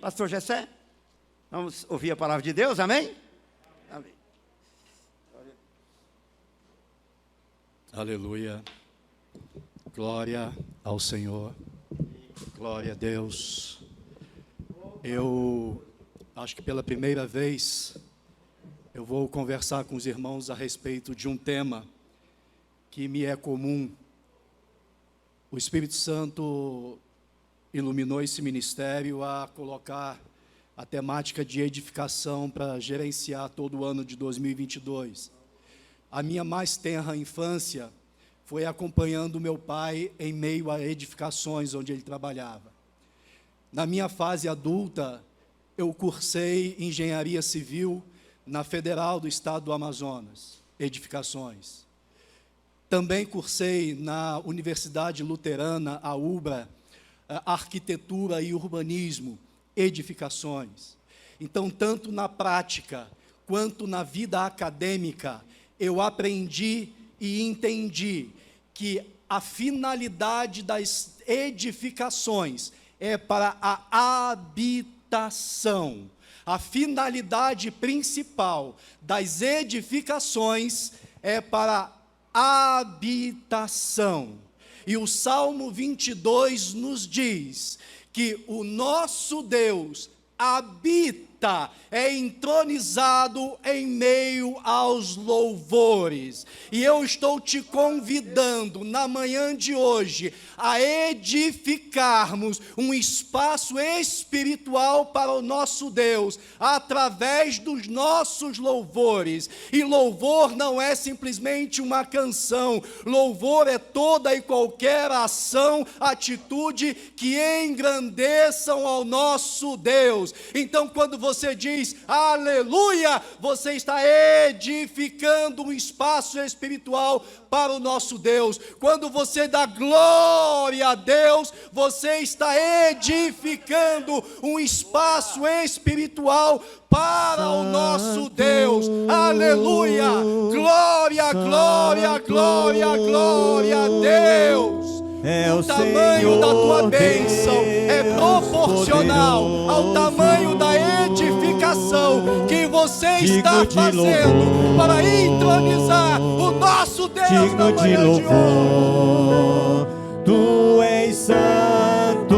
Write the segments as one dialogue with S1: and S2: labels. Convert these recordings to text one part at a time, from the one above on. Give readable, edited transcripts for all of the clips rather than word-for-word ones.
S1: Pastor Gessé, vamos ouvir a palavra de Deus, amém? Amém.
S2: Aleluia, glória ao Senhor, glória a Deus. Eu acho que pela primeira vez eu vou conversar com os irmãos a respeito de um tema que me é comum. O Espírito Santo iluminou esse ministério a colocar a temática de edificação para gerenciar todo o ano de 2022. A minha mais tenra infância foi acompanhando meu pai em meio a edificações onde ele trabalhava. Na minha fase adulta, eu cursei engenharia civil na Federal do Estado do Amazonas, edificações. Também cursei na Universidade Luterana, a UBRA, arquitetura e urbanismo, edificações. Então, tanto na prática quanto na vida acadêmica, eu aprendi e entendi que a finalidade das edificações é para a habitação. A finalidade principal das edificações é para a habitação. E o Salmo 22 nos diz que o nosso Deus habita, é entronizado em meio aos louvores. E eu estou te convidando, na manhã de hoje, a edificarmos um espaço espiritual para o nosso Deus, através dos nossos louvores. E louvor não é simplesmente uma canção, louvor é toda e qualquer ação, atitude que engrandeçam ao nosso Deus. Então, quando você diz aleluia, você está edificando um espaço espiritual para o nosso Deus. Quando você dá glória a Deus, você está edificando um espaço espiritual para o nosso Deus. Aleluia, glória, glória, glória, glória a Deus. O tamanho da tua bênção é proporcional ao tamanho da edificação que você está fazendo para entronizar o nosso Deus na manhã de hoje.
S3: Tu és santo,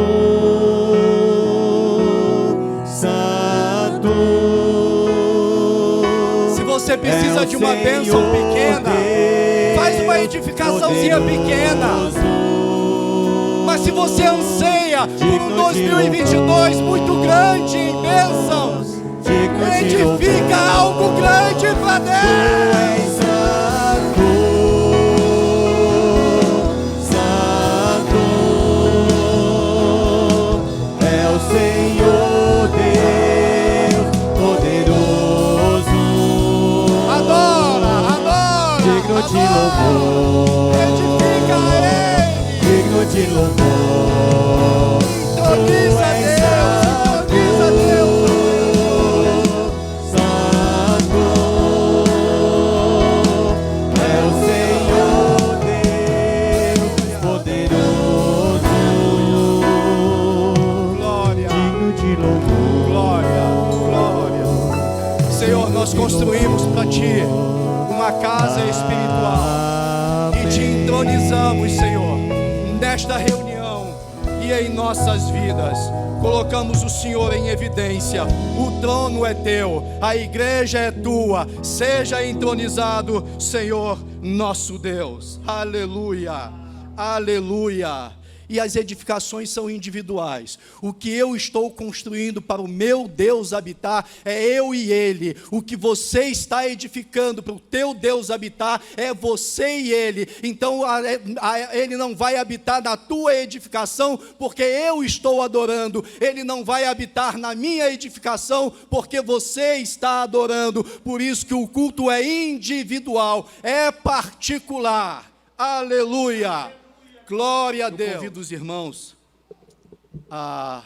S3: santo.
S1: Se você precisa de uma bênção pequena, faz uma edificaçãozinha pequena. Mas se você anseia por um 2022 muito grande em bênçãos, edifica algo grande para Deus.
S3: Santo, santo é o Senhor Deus poderoso.
S1: Adora, adora,
S3: Digno de
S1: adora.
S3: louvor,
S1: Edifica Ele.
S3: digno de louvor.
S1: Introniza Deus, introniza Deus.
S3: Santo é o Senhor Deus poderoso,
S1: Glória,
S3: digno de louvor.
S1: glória, glória. Senhor, nós construímos para Ti uma casa espiritual e Te entronizamos, Senhor, nesta reunião e em nossas vidas. Colocamos o Senhor em evidência. O trono é Teu, a igreja é Tua. Seja entronizado, Senhor, nosso Deus. Aleluia, aleluia. E as edificações são individuais. O que eu estou construindo para o meu Deus habitar é eu e Ele. O que você está edificando para o teu Deus habitar é você e Ele. Então Ele não vai habitar na tua edificação porque eu estou adorando. Ele não vai habitar na minha edificação porque você está adorando. Por isso que o culto é individual, é particular. Aleluia. Glória a Deus. Eu convido os irmãos a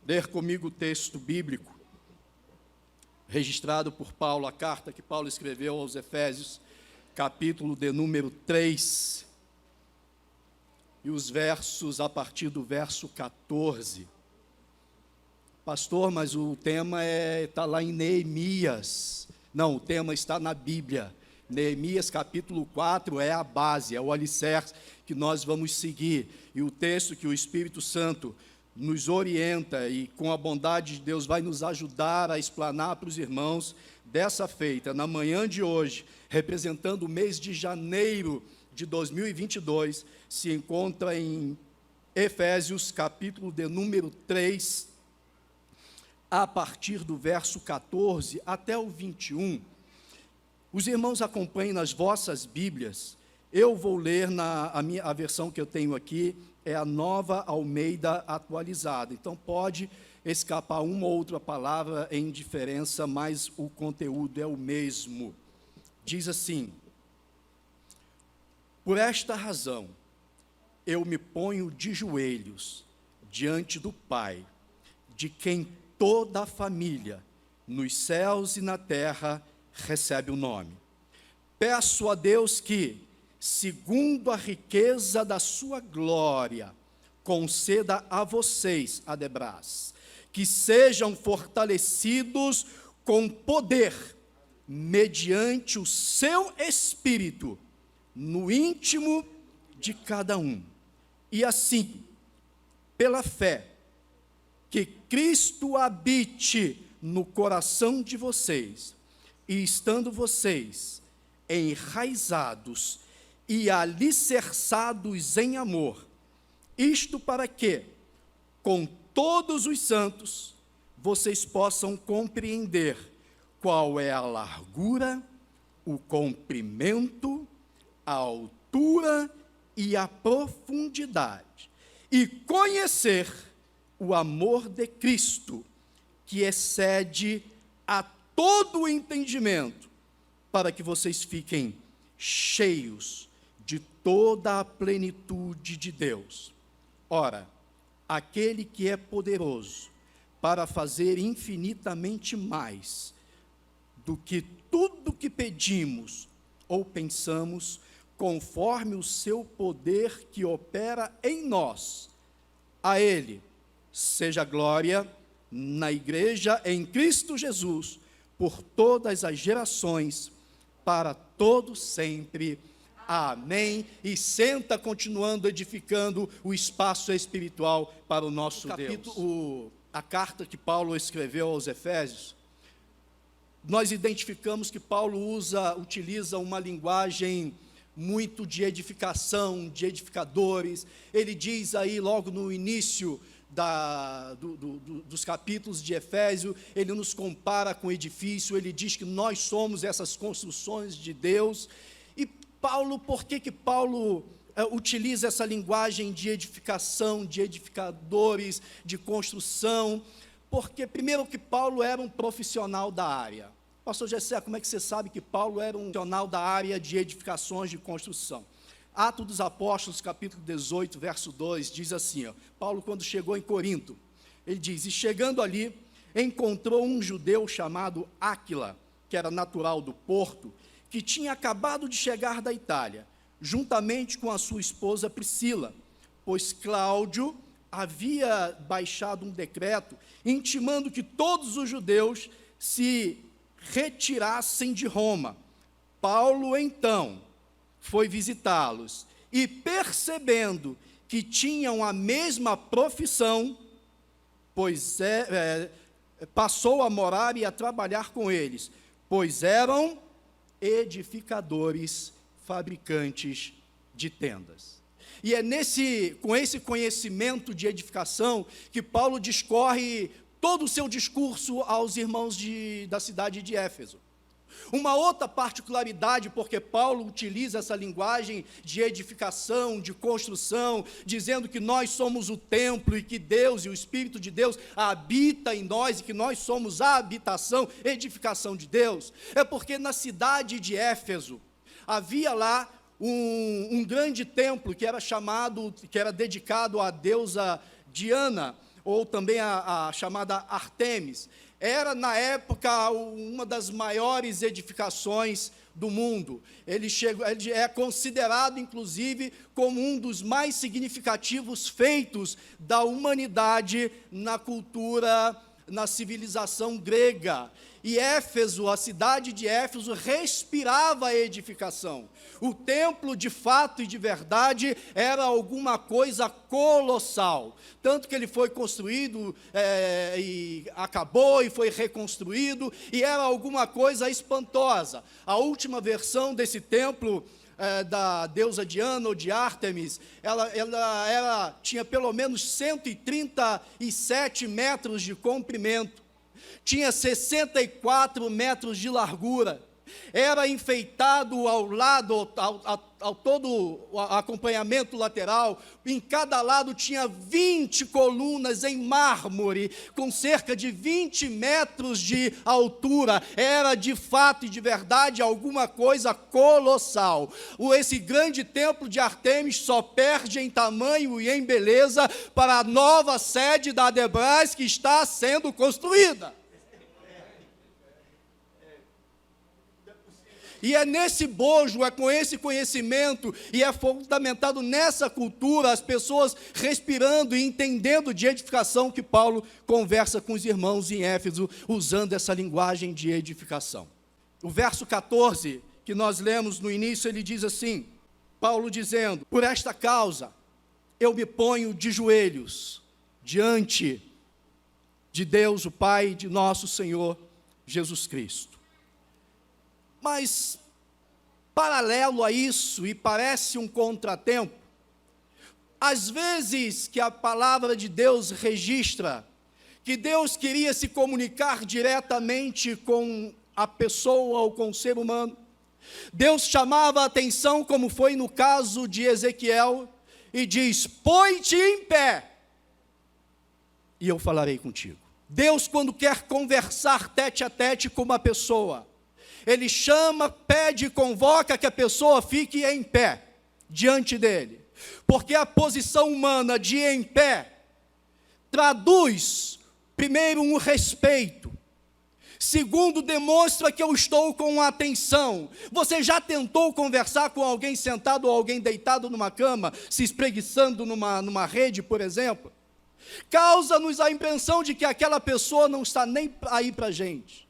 S1: ler comigo o texto bíblico registrado por Paulo, a carta que Paulo escreveu aos Efésios, capítulo de número 3, e os versos a partir do verso 14.
S2: Pastor, mas o tema está lá em Neemias. Não, o tema está na Bíblia. Neemias capítulo 4 é a base, é o alicerce que nós vamos seguir. E o texto que o Espírito Santo nos orienta e com a bondade de Deus vai nos ajudar a explanar para os irmãos dessa feita, na manhã de hoje, representando o mês de janeiro de 2022, se encontra em Efésios capítulo de número 3, a partir do verso 14 até o 21. Os irmãos acompanhem nas vossas Bíblias. Eu vou ler a versão que eu tenho aqui, é a Nova Almeida atualizada. Então pode escapar uma ou outra palavra em diferença, mas o conteúdo é o mesmo. Diz assim: por esta razão, eu me ponho de joelhos diante do Pai, de quem toda a família, nos céus e na terra, recebe o nome. Peço a Deus que, segundo a riqueza da sua glória, conceda a vocês, Adebras, que sejam fortalecidos com poder, mediante o seu Espírito, no íntimo de cada um. E assim, pela fé, que Cristo habite no coração de vocês, e estando vocês enraizados e alicerçados em amor, isto para que, com todos os santos, vocês possam compreender qual é a largura, o comprimento, a altura e a profundidade, e conhecer o amor de Cristo, que excede a todo o entendimento, para que vocês fiquem cheios de toda a plenitude de Deus. Ora, aquele que é poderoso para fazer infinitamente mais do que tudo que pedimos ou pensamos, conforme o seu poder que opera em nós, a Ele seja glória na igreja em Cristo Jesus, por todas as gerações, para todo sempre. Amém. E senta continuando edificando o espaço espiritual para o nosso Deus. A carta que Paulo escreveu aos Efésios, nós identificamos que Paulo utiliza uma linguagem muito de edificação, de edificadores. Ele diz aí logo no início dos capítulos de Efésio, ele nos compara com o edifício, ele diz que nós somos essas construções de Deus. E Paulo, por que Paulo utiliza essa linguagem de edificação, de edificadores, de construção? Porque, primeiro, que Paulo era um profissional da área. Pastor Gessé, como é que você sabe que Paulo era um profissional da área de edificações, de construção? Atos dos Apóstolos, capítulo 18, verso 2, diz assim, Paulo, quando chegou em Corinto, ele diz: e chegando ali, encontrou um judeu chamado Áquila, que era natural do Porto, que tinha acabado de chegar da Itália, juntamente com a sua esposa Priscila, pois Cláudio havia baixado um decreto intimando que todos os judeus se retirassem de Roma. Paulo, então, foi visitá-los e, percebendo que tinham a mesma profissão, passou a morar e a trabalhar com eles, pois eram edificadores, fabricantes de tendas. E é com esse conhecimento de edificação que Paulo discorre todo o seu discurso aos irmãos da cidade de Éfeso. Uma outra particularidade, porque Paulo utiliza essa linguagem de edificação, de construção, dizendo que nós somos o templo e que Deus e o Espírito de Deus habita em nós e que nós somos a habitação, edificação de Deus, é porque na cidade de Éfeso havia lá um grande templo que era dedicado à deusa Diana, ou também a chamada Ártemis. Era, na época, uma das maiores edificações do mundo. Ele é considerado, inclusive, como um dos mais significativos feitos da humanidade na cultura na civilização grega. E Éfeso, a cidade de Éfeso, respirava a edificação. O templo, de fato e de verdade, era alguma coisa colossal. Tanto que ele foi construído e acabou e foi reconstruído, e era alguma coisa espantosa. A última versão desse templo, da deusa Diana ou de Ártemis, ela tinha pelo menos 137 metros de comprimento, tinha 64 metros de largura, era enfeitado ao lado, ao todo o acompanhamento lateral, em cada lado tinha 20 colunas em mármore, com cerca de 20 metros de altura, era de fato e de verdade alguma coisa colossal. Esse grande templo de Ártemis só perde em tamanho e em beleza para a nova sede da Adebras que está sendo construída. E é nesse bojo, é com esse conhecimento, e é fundamentado nessa cultura, as pessoas respirando e entendendo de edificação, que Paulo conversa com os irmãos em Éfeso, usando essa linguagem de edificação. O verso 14, que nós lemos no início, ele diz assim, Paulo dizendo: por esta causa, eu me ponho de joelhos, diante de Deus, o Pai de nosso Senhor Jesus Cristo. Mas, paralelo a isso, e parece um contratempo, às vezes que a palavra de Deus registra que Deus queria se comunicar diretamente com a pessoa ou com o ser humano, Deus chamava a atenção, como foi no caso de Ezequiel, e diz: põe-te em pé, e eu falarei contigo. Deus, quando quer conversar tete a tete com uma pessoa, Ele chama, pede e convoca que a pessoa fique em pé diante dele. Porque a posição humana de em pé traduz, primeiro, um respeito. Segundo, demonstra que eu estou com atenção. Você já tentou conversar com alguém sentado ou alguém deitado numa cama, se espreguiçando numa rede, por exemplo? Causa-nos a impressão de que aquela pessoa não está nem aí para a gente.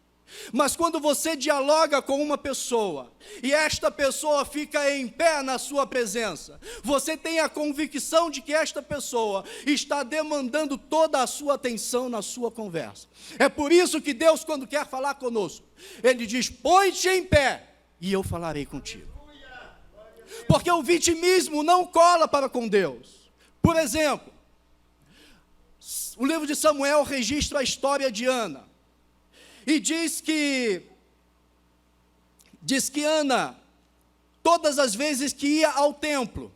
S2: Mas quando você dialoga com uma pessoa, e esta pessoa fica em pé na sua presença, você tem a convicção de que esta pessoa está demandando toda a sua atenção na sua conversa. É por isso que Deus, quando quer falar conosco, Ele diz: põe-te em pé, e eu falarei contigo. Porque o vitimismo não cola para com Deus. Por exemplo, o livro de Samuel registra a história de Ana. E diz que Ana, todas as vezes que ia ao templo,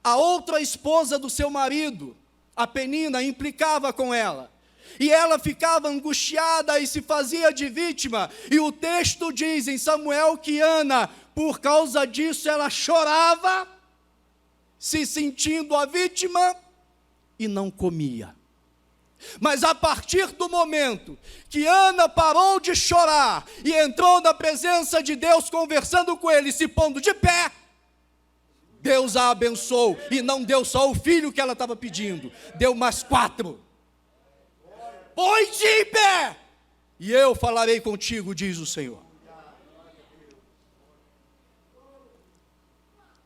S2: a outra esposa do seu marido, a Penina, implicava com ela. E ela ficava angustiada e se fazia de vítima. E o texto diz em Samuel que Ana, por causa disso, ela chorava, se sentindo a vítima, e não comia. Mas a partir do momento que Ana parou de chorar e entrou na presença de Deus, conversando com Ele, se pondo de pé, Deus a abençoou, e não deu só o filho que ela estava pedindo, deu mais 4. Põe-te em pé, e eu falarei contigo, diz o Senhor.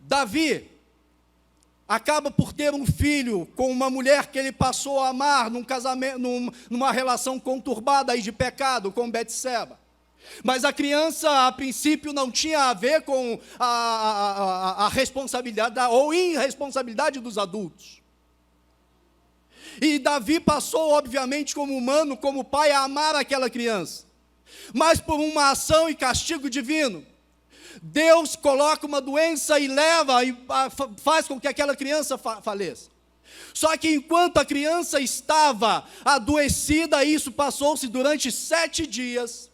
S2: Davi acaba por ter um filho com uma mulher que ele passou a amar num casamento, numa relação conturbada aí de pecado com Betseba. Mas a criança, a princípio, não tinha a ver com a responsabilidade ou irresponsabilidade dos adultos. E Davi passou, obviamente, como humano, como pai, a amar aquela criança. Mas por uma ação e castigo divino, Deus coloca uma doença e leva, e faz com que aquela criança faleça. Só que enquanto a criança estava adoecida, isso passou-se durante 7 dias,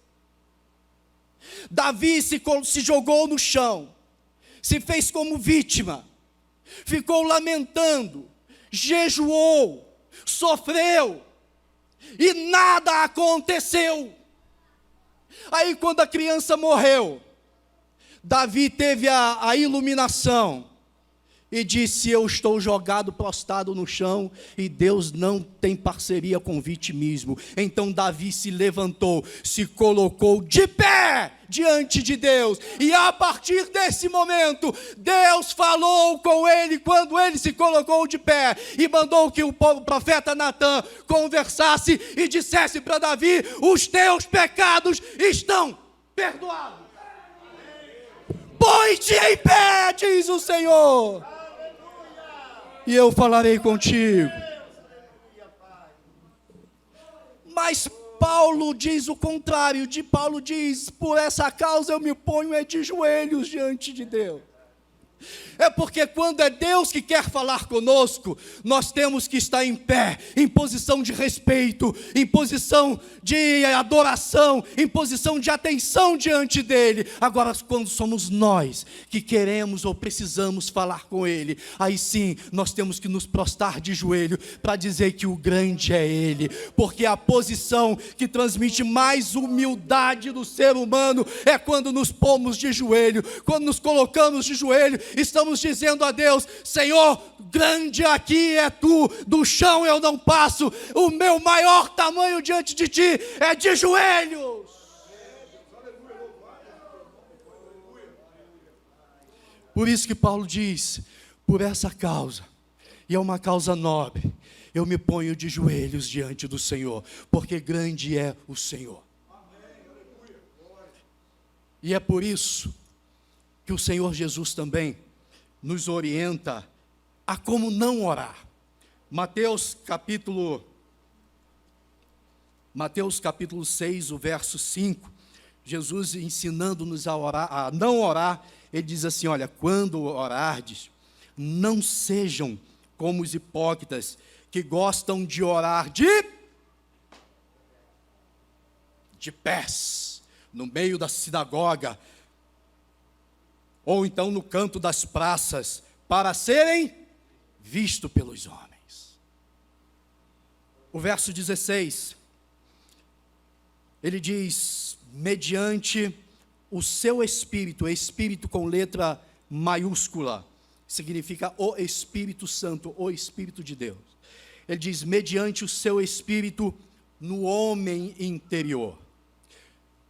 S2: Davi se jogou no chão, se fez como vítima, ficou lamentando, jejuou, sofreu, e nada aconteceu. Aí quando a criança morreu, Davi teve a iluminação e disse: eu estou jogado, prostrado no chão, e Deus não tem parceria com vitimismo. Então Davi se levantou, se colocou de pé diante de Deus, e a partir desse momento, Deus falou com ele, quando ele se colocou de pé, e mandou que o profeta Natã conversasse, e dissesse para Davi: os teus pecados estão perdoados. Põe-te em pé, diz o Senhor, e eu falarei contigo. Mas Paulo diz o contrário. Paulo diz: por essa causa eu me ponho de joelhos diante de Deus. É porque quando é Deus que quer falar conosco, nós temos que estar em pé, em posição de respeito, em posição de adoração, em posição de atenção diante dEle. Agora, quando somos nós que queremos ou precisamos falar com Ele, aí sim, nós temos que nos prostrar de joelho para dizer que o grande é Ele, porque a posição que transmite mais humildade do ser humano é quando nos pomos de joelho. Quando nos colocamos de joelho, estamos dizendo a Deus: Senhor, grande aqui é Tu, do chão eu não passo, o meu maior tamanho diante de Ti é de joelhos. Por isso que Paulo diz: por essa causa, e é uma causa nobre, eu me ponho de joelhos diante do Senhor, porque grande é o Senhor. E é por isso que o Senhor Jesus também nos orienta a como não orar. Mateus capítulo 6, o verso 5, Jesus ensinando-nos a orar, a não orar, ele diz assim: olha, quando orardes, não sejam como os hipócritas, que gostam de orar de pés, no meio da sinagoga, ou então no canto das praças, para serem vistos pelos homens. O verso 16, ele diz: mediante o seu Espírito, Espírito com letra maiúscula, significa o Espírito Santo, o Espírito de Deus. Ele diz: mediante o seu Espírito no homem interior.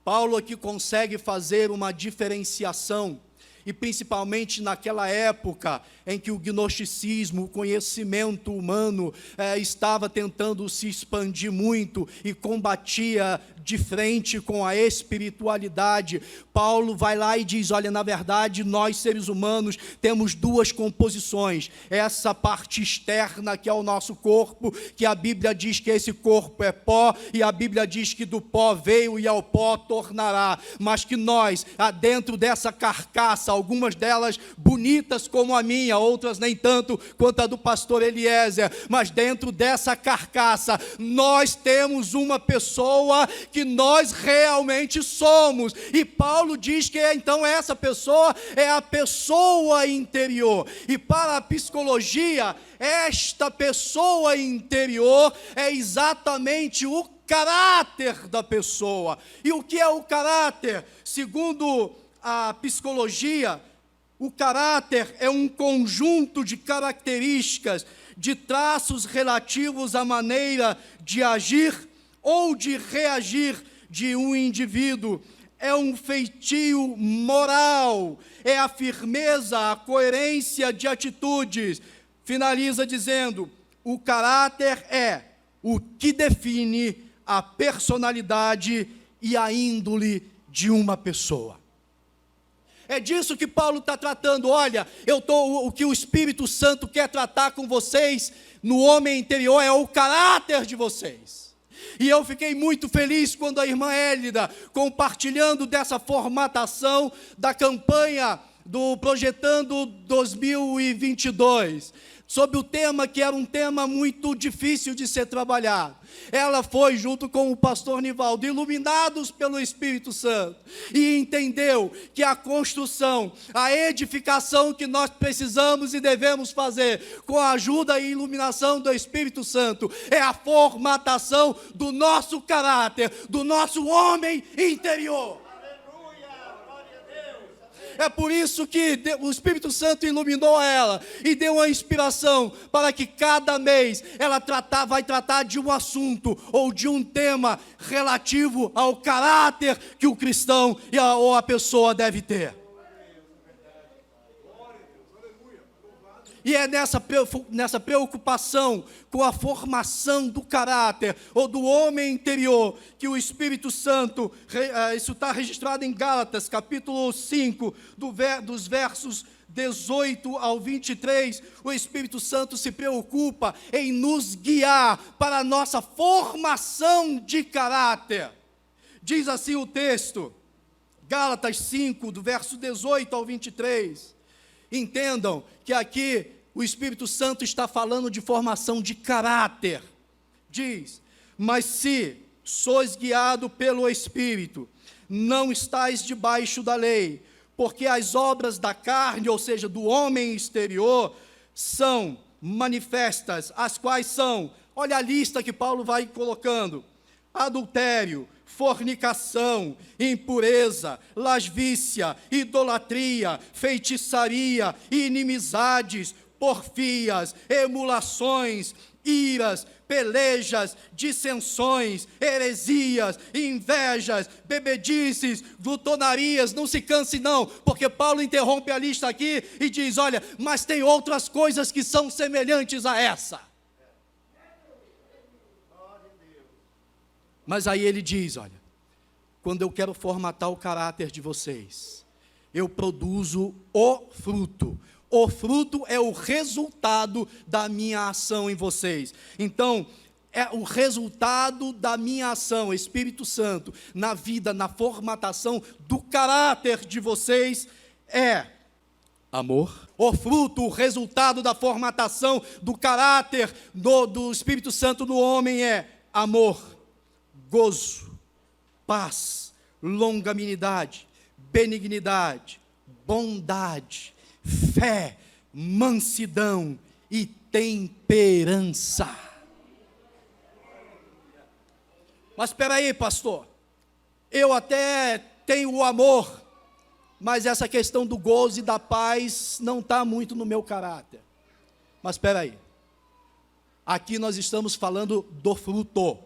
S2: Paulo aqui consegue fazer uma diferenciação, e principalmente naquela época em que o gnosticismo, o conhecimento humano estava tentando se expandir muito e combatia de frente com a espiritualidade. Paulo vai lá e diz: olha, na verdade nós seres humanos temos duas composições, essa parte externa que é o nosso corpo, que a Bíblia diz que esse corpo é pó, e a Bíblia diz que do pó veio e ao pó tornará, mas que nós, dentro dessa carcaça, algumas delas bonitas como a minha, outras nem tanto quanto a do pastor Eliezer, mas dentro dessa carcaça nós temos uma pessoa que nós realmente somos, e Paulo diz que então essa pessoa é a pessoa interior. E para a psicologia, esta pessoa interior é exatamente o caráter da pessoa. E o que é o caráter? Segundo a psicologia, o caráter é um conjunto de características, de traços relativos à maneira de agir ou de reagir de um indivíduo. É um feitio moral, é a firmeza, a coerência de atitudes. Finaliza dizendo: o caráter é o que define a personalidade e a índole de uma pessoa. É disso que Paulo está tratando. Olha, o que o Espírito Santo quer tratar com vocês no homem interior é o caráter de vocês. E eu fiquei muito feliz quando a irmã Hélida, compartilhando dessa formatação da campanha do Projetando 2022, sobre o tema que era um tema muito difícil de ser trabalhado. Ela foi, junto com o pastor Nivaldo, iluminados pelo Espírito Santo, e entendeu que a construção, a edificação que nós precisamos e devemos fazer, com a ajuda e iluminação do Espírito Santo, é a formatação do nosso caráter, do nosso homem interior. É por isso que o Espírito Santo iluminou ela e deu uma inspiração para que cada mês ela vai tratar de um assunto ou de um tema relativo ao caráter que o cristão ou a pessoa deve ter. E é nessa preocupação com a formação do caráter ou do homem interior que o Espírito Santo, isso está registrado em Gálatas, capítulo 5, dos versos 18 ao 23, o Espírito Santo se preocupa em nos guiar para a nossa formação de caráter. Diz assim o texto, Gálatas 5, do verso 18 ao 23, entendam que aqui o Espírito Santo está falando de formação de caráter. Diz, mas se sois guiado pelo Espírito, não estais debaixo da lei, porque as obras da carne, ou seja, do homem exterior, são manifestas, as quais são, olha a lista que Paulo vai colocando: adultério, fornicação, impureza, lascívia, idolatria, feitiçaria, inimizades, porfias, emulações, iras, pelejas, dissensões, heresias, invejas, bebedices, glutonarias. Não se canse não, porque Paulo interrompe a lista aqui e diz, olha, mas tem outras coisas que são semelhantes a essa. Mas aí ele diz, olha, quando eu quero formatar o caráter de vocês, eu produzo o fruto. O fruto é o resultado da minha ação em vocês. Então, é o resultado da minha ação, Espírito Santo, na vida, na formatação do caráter de vocês é amor. O fruto, o resultado da formatação do caráter do Espírito Santo no homem é amor, gozo, paz, longanimidade, benignidade, bondade, fé, mansidão e temperança. Mas espera aí, pastor, eu até tenho o amor, mas essa questão do gozo e da paz não está muito no meu caráter. Mas espera aí, aqui nós estamos falando do fruto,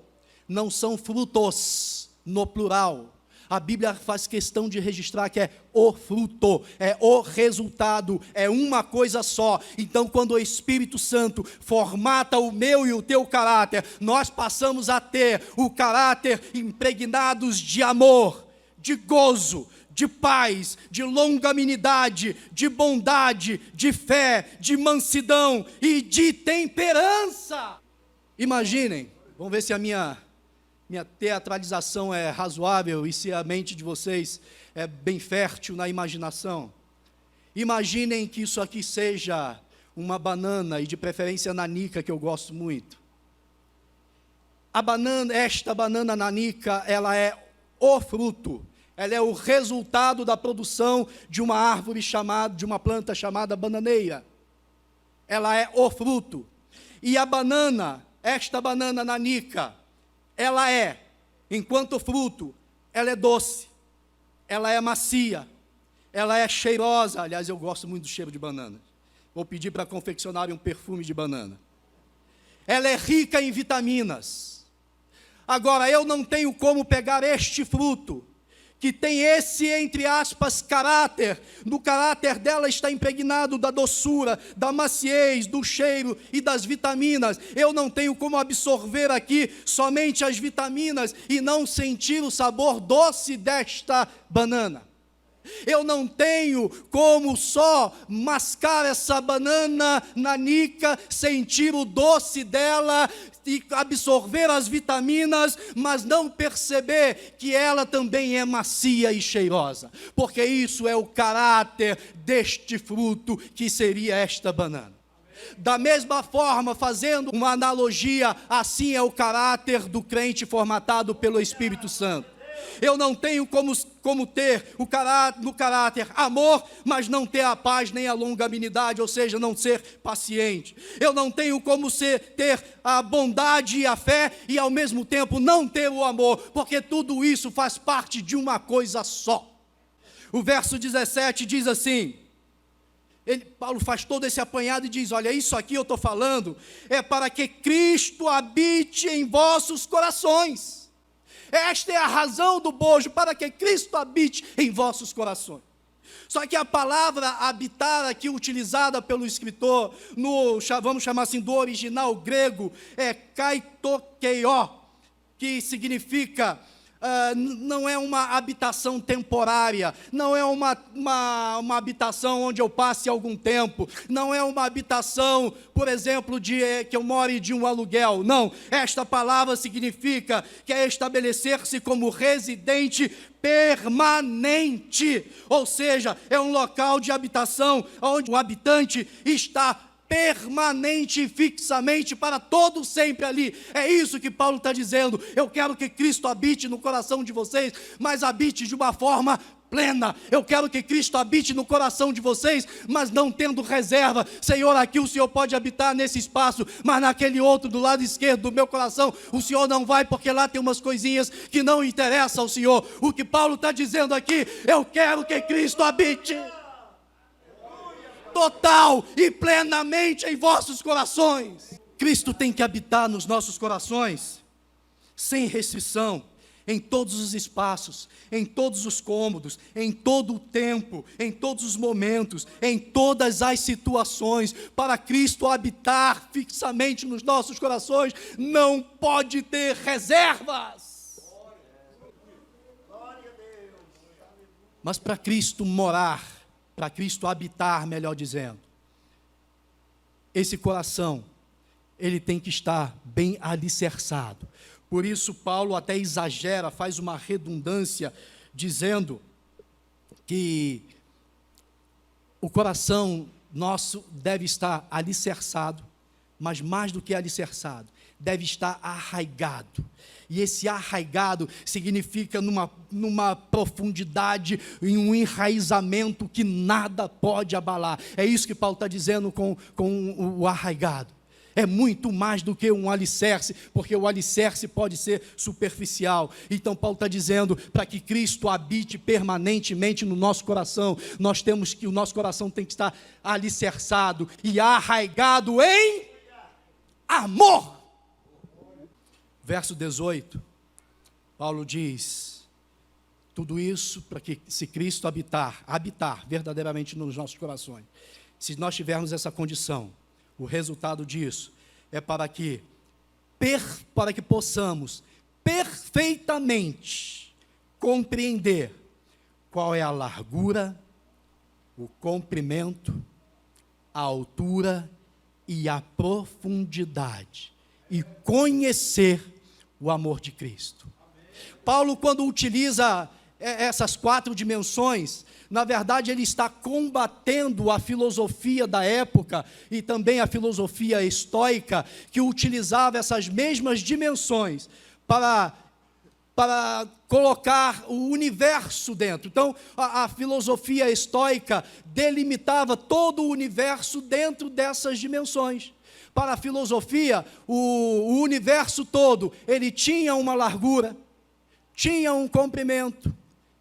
S2: não são frutos no plural. A Bíblia faz questão de registrar que é o fruto, é o resultado, é uma coisa só. Então, quando o Espírito Santo formata o meu e o teu caráter, nós passamos a ter o caráter impregnados de amor, de gozo, de paz, de longanimidade, de bondade, de fé, de mansidão e de temperança. Imaginem, vamos ver se a minha teatralização é razoável e se a mente de vocês é bem fértil na imaginação. Imaginem que isso aqui seja uma banana, e de preferência nanica, que eu gosto muito. Esta banana nanica, ela é o fruto, ela é o resultado da produção de uma árvore de uma planta chamada bananeira. Ela é o fruto. E a banana, esta banana nanica, ela é, enquanto fruto, ela é doce, ela é macia, ela é cheirosa. Aliás, eu gosto muito do cheiro de banana. Vou pedir para confeccionarem um perfume de banana. Ela é rica em vitaminas. Agora, eu não tenho como pegar este fruto, que tem esse, entre aspas, caráter. No caráter dela está impregnado da doçura, da maciez, do cheiro e das vitaminas. Eu não tenho como absorver aqui somente as vitaminas e não sentir o sabor doce desta banana. Eu não tenho como só mascar essa banana nanica, sentir o doce dela e absorver as vitaminas, mas não perceber que ela também é macia e cheirosa, porque isso é o caráter deste fruto que seria esta banana. Da mesma forma, fazendo uma analogia, assim é o caráter do crente formatado pelo Espírito Santo. Eu não tenho como ter no caráter amor, mas não ter a paz nem a longanimidade, ou seja, não ser paciente. Eu não tenho como ter a bondade e a fé e ao mesmo tempo não ter o amor, porque tudo isso faz parte de uma coisa só. O verso 17 diz assim, Paulo faz todo esse apanhado e diz, olha, isso aqui eu estou falando, é para que Cristo habite em vossos corações. Esta é a razão do bojo, para que Cristo habite em vossos corações. Só que a palavra habitar aqui utilizada pelo escritor, vamos chamar assim, do original grego, é kaitokeio, que significa, não é uma habitação temporária, não é uma habitação onde eu passe algum tempo, não é uma habitação, por exemplo, que eu more de um aluguel, não. Esta palavra significa que é estabelecer-se como residente permanente, ou seja, é um local de habitação onde o habitante está permanente e fixamente para todo sempre ali. É isso que Paulo está dizendo. Eu quero que Cristo habite no coração de vocês, mas habite de uma forma plena. Eu quero que Cristo habite no coração de vocês, mas não tendo reserva. Senhor, aqui o Senhor pode habitar nesse espaço, mas naquele outro do lado esquerdo do meu coração, o Senhor não vai, porque lá tem umas coisinhas que não interessam ao Senhor. O que Paulo está dizendo aqui, eu quero que Cristo habite total e plenamente em vossos corações. Cristo tem que habitar nos nossos corações, sem restrição, em todos os espaços, em todos os cômodos, em todo o tempo, em todos os momentos, em todas as situações. Para Cristo habitar fixamente nos nossos corações, não pode ter reservas. Mas para Cristo morar, para Cristo habitar, melhor dizendo, esse coração, ele tem que estar bem alicerçado. Por isso Paulo até exagera, faz uma redundância, dizendo que o coração nosso deve estar alicerçado, mas mais do que alicerçado, deve estar arraigado. E esse arraigado significa numa profundidade, em um enraizamento que nada pode abalar. É isso que Paulo está dizendo com o arraigado. É muito mais do que um alicerce, porque o alicerce pode ser superficial. Então Paulo está dizendo, para que Cristo habite permanentemente no nosso coração, o nosso coração tem que estar alicerçado e arraigado em amor. Verso 18, Paulo diz, tudo isso para que, se Cristo habitar verdadeiramente nos nossos corações, se nós tivermos essa condição, o resultado disso é para que possamos perfeitamente compreender qual é a largura, o comprimento, a altura e a profundidade, e conhecer o amor de Cristo. Paulo, quando utiliza essas 4 dimensões, na verdade ele está combatendo a filosofia da época e também a filosofia estoica, que utilizava essas mesmas dimensões para colocar o universo dentro. Então, a filosofia estoica delimitava todo o universo dentro dessas dimensões. Para a filosofia, o universo todo, ele tinha uma largura, tinha um comprimento,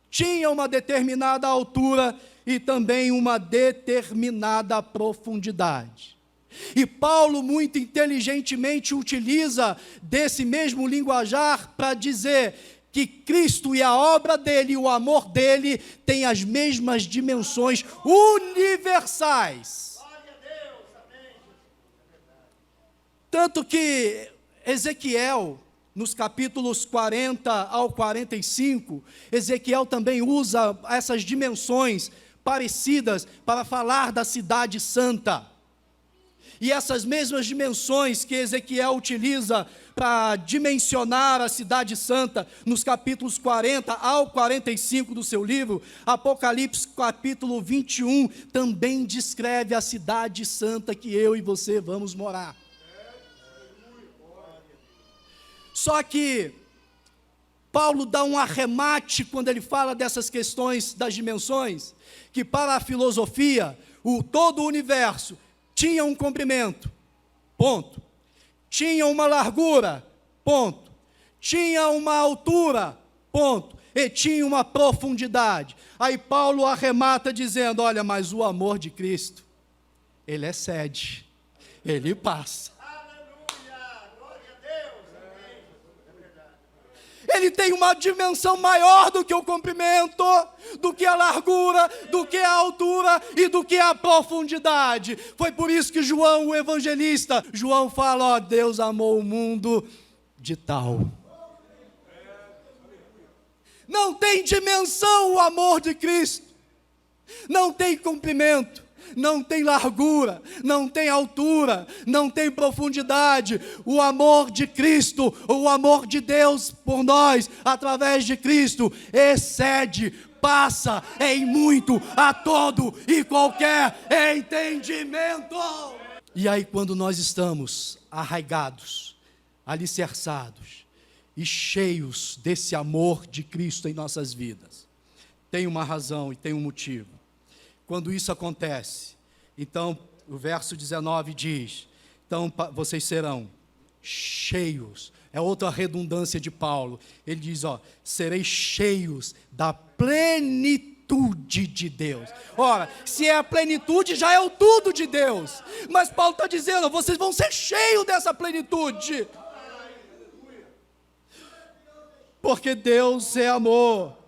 S2: tinha uma determinada altura e também uma determinada profundidade. E Paulo, muito inteligentemente, utiliza desse mesmo linguajar para dizer que Cristo e a obra dele, o amor dele, têm as mesmas dimensões universais. Tanto que Ezequiel, nos capítulos 40 ao 45, Ezequiel também usa essas dimensões parecidas para falar da cidade santa. E essas mesmas dimensões que Ezequiel utiliza para dimensionar a cidade santa, nos capítulos 40 ao 45 do seu livro, Apocalipse capítulo 21, também descreve a cidade santa que eu e você vamos morar. Só que Paulo dá um arremate quando ele fala dessas questões das dimensões, que para a filosofia, todo o universo tinha um comprimento, ponto. Tinha uma largura, ponto. Tinha uma altura, ponto. e tinha uma profundidade. Aí Paulo arremata dizendo: olha, mas o amor de Cristo, ele excede, ele passa. Ele tem uma dimensão maior do que o comprimento, do que a largura, do que a altura e do que a profundidade. Foi por isso que João, o evangelista, João fala: ó, Deus amou o mundo de tal. Não tem dimensão o amor de Cristo, não tem comprimento, não tem largura, não tem altura, não tem profundidade. O amor de Cristo, o amor de Deus por nós, através de Cristo, excede, passa em muito a todo e qualquer entendimento. E aí, quando nós estamos arraigados, alicerçados e cheios desse amor de Cristo em nossas vidas, tem uma razão e tem um motivo. Quando isso acontece, então o verso 19 diz: então vocês serão cheios. É outra redundância de Paulo. Ele diz: ó, sereis cheios da plenitude de Deus. Ora, se é a plenitude, já é o tudo de Deus. Mas Paulo está dizendo: vocês vão ser cheios dessa plenitude. Porque Deus é amor.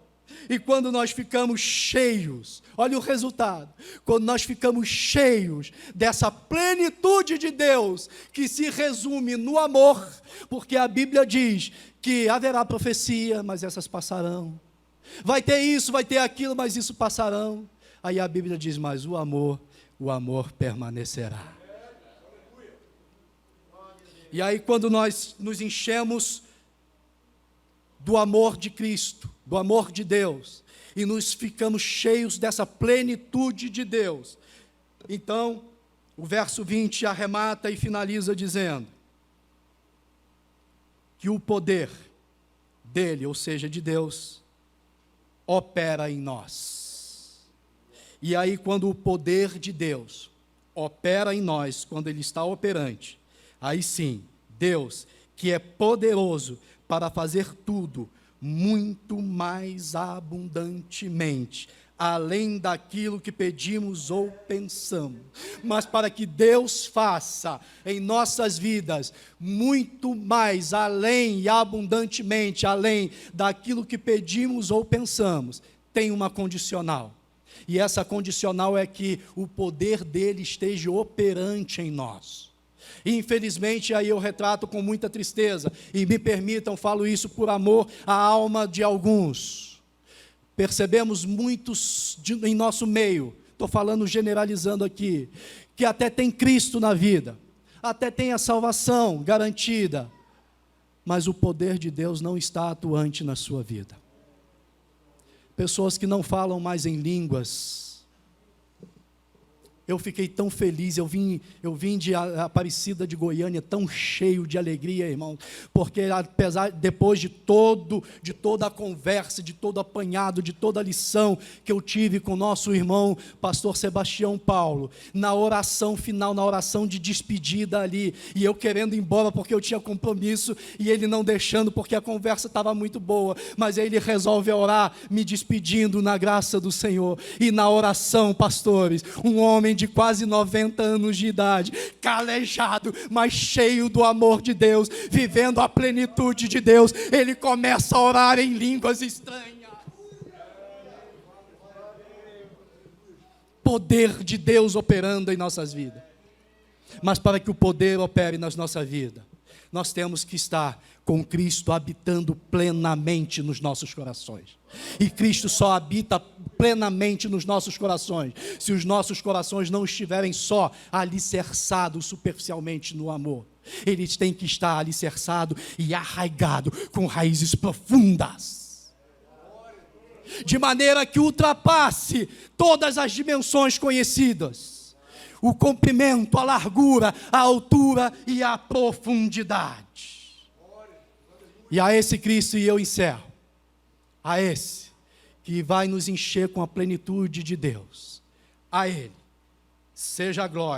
S2: E quando nós ficamos cheios, olha o resultado, quando nós ficamos cheios dessa plenitude de Deus, que se resume no amor, porque a Bíblia diz que haverá profecia, mas essas passarão, vai ter isso, vai ter aquilo, mas isso passarão. Aí a Bíblia diz: mas o amor permanecerá. E aí quando nós nos enchemos do amor de Cristo, do amor de Deus, e nos ficamos cheios dessa plenitude de Deus, então o verso 20 arremata e finaliza dizendo que o poder dele, ou seja, de Deus, opera em nós. E aí, quando o poder de Deus opera em nós, quando ele está operante, aí sim, Deus, que é poderoso para fazer tudo muito mais abundantemente, além daquilo que pedimos ou pensamos. Mas para que Deus faça em nossas vidas muito mais, além e abundantemente, além daquilo que pedimos ou pensamos, tem uma condicional. E essa condicional é que o poder dele esteja operante em nós. Infelizmente, aí eu retrato com muita tristeza, e me permitam, falo isso por amor à alma de alguns. Percebemos muitos em nosso meio, estou falando generalizando aqui, que até tem Cristo na vida, até tem a salvação garantida, mas o poder de Deus não está atuante na sua vida. Pessoas que não falam mais em línguas. Eu fiquei tão feliz, eu vim de Aparecida de Goiânia tão cheio de alegria, irmão, porque apesar, depois de toda a conversa, de todo apanhado, de toda a lição que eu tive com o nosso irmão, pastor Sebastião Paulo, na oração final, na oração de despedida ali, e eu querendo ir embora porque eu tinha compromisso, e ele não deixando porque a conversa estava muito boa, mas aí ele resolve orar, me despedindo na graça do Senhor, e na oração, pastores, um homem de quase 90 anos de idade, calejado, mas cheio do amor de Deus, vivendo a plenitude de Deus, ele começa a orar em línguas estranhas. Poder de Deus operando em nossas vidas. Mas para que o poder opere nas nossas vidas, nós temos que estar com Cristo habitando plenamente nos nossos corações. E Cristo só habita plenamente nos nossos corações se os nossos corações não estiverem só alicerçados superficialmente no amor. Eles têm que estar alicerçados e arraigados com raízes profundas, de maneira que ultrapasse todas as dimensões conhecidas, o comprimento, a largura, a altura e a profundidade. E a esse Cristo, e eu encerro, a esse que vai nos encher com a plenitude de Deus, a Ele seja a glória.